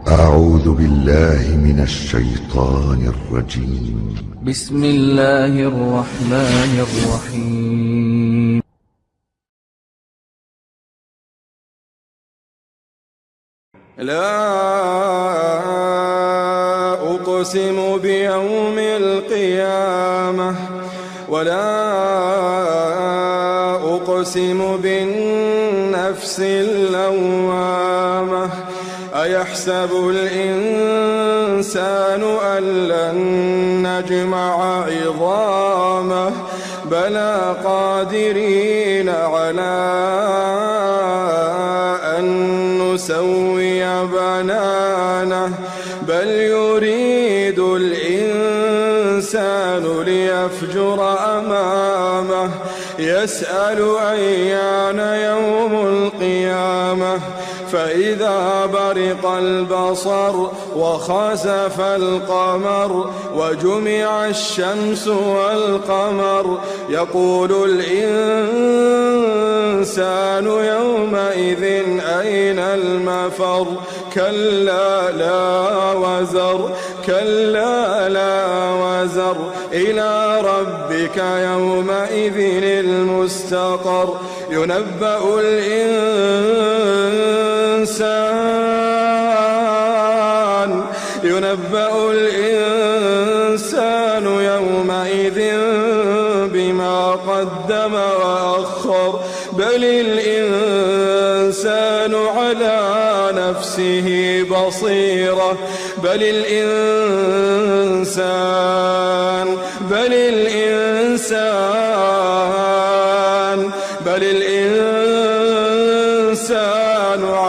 أعوذ بالله من الشيطان الرجيم. بسم الله الرحمن الرحيم. لا أقسم بيوم القيامة ولا أقسم بالنفس اللوامة أيحسب الإنسان أن لن نجمع عظامه بلى قادرين على أن نسوي بنانه بل يريد الإنسان ليفجر أمامه يسأل أيان يوم القيامة فإذا برق البصر وخسف القمر وجمع الشمس والقمر يقول الإنسان يومئذ أين المفر كلا لا وزر إلى ربك يومئذ المستقر ينبأ الإنسان يومئذ بما قدم وأخر بل الإنسان على نفسه بصيرة بل الإنسان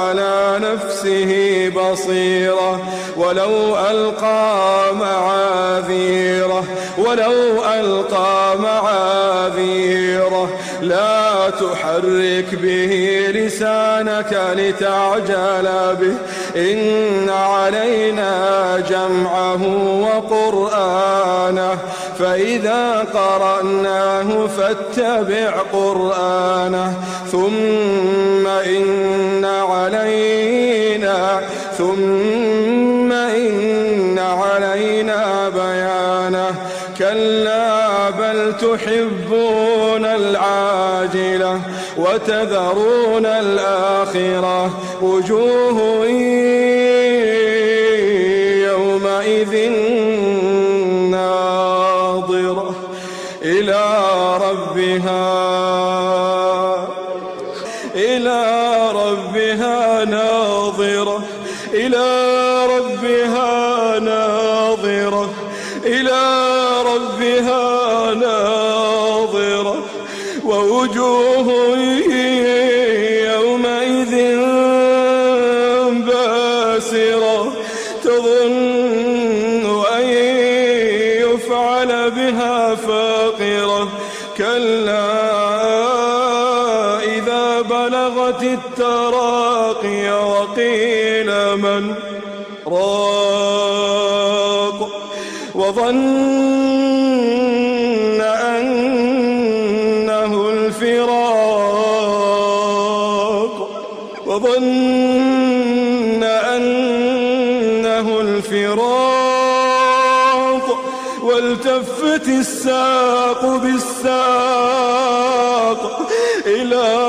على نفسه بصيرة ولو ألقى معاذيره لا تحرك به لسانك لتعجل به إن علينا جمعه وقرآنه فإذا قرأناه فاتبع قرآنه ثم إن علينا بيانه كلا بل تحبون العاجلة وتذرون الآخرة وجوه يومئذ ناظرة إلى ربها ناظرة ووجوه يومئذ باسرة تظن أن يفعل بها فاقرة كلا إذا بلغت التراقي وقيل من راق وظن أنه الفراق والتفت الساق بالساق إلى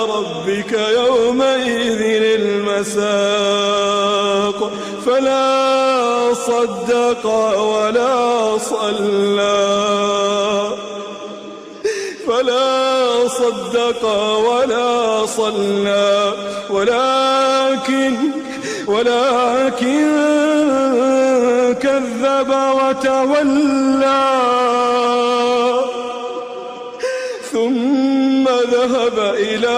ربك يومئذ المساق فلا صدق ولا صلى ولكن كذب وتولى ثم ذهب إلى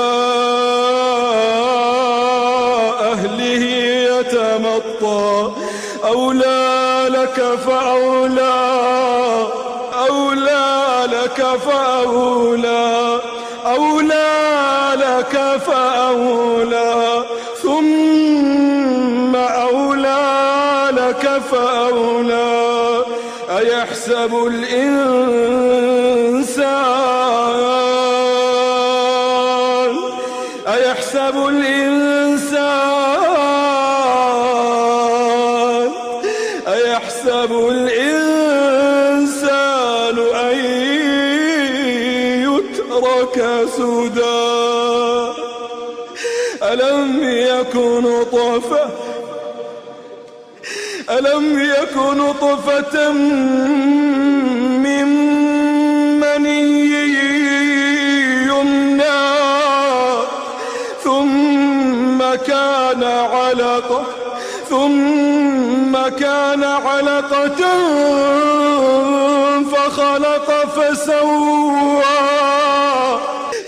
أهله يتمطى أولى لك فأولى ثم أولى لك فأولى أيحسب الإنسان وكسودا ألم يكن نطفة من مني يمنى ثم كان علقة فخلق فسوى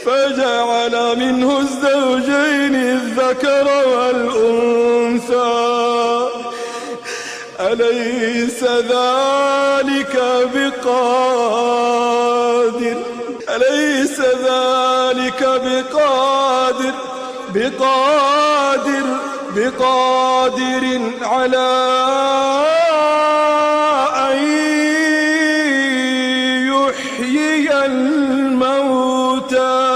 فجعل منه الزوجين الذكر والأنثى أليس ذلك بقادر على أن يحيي الموتى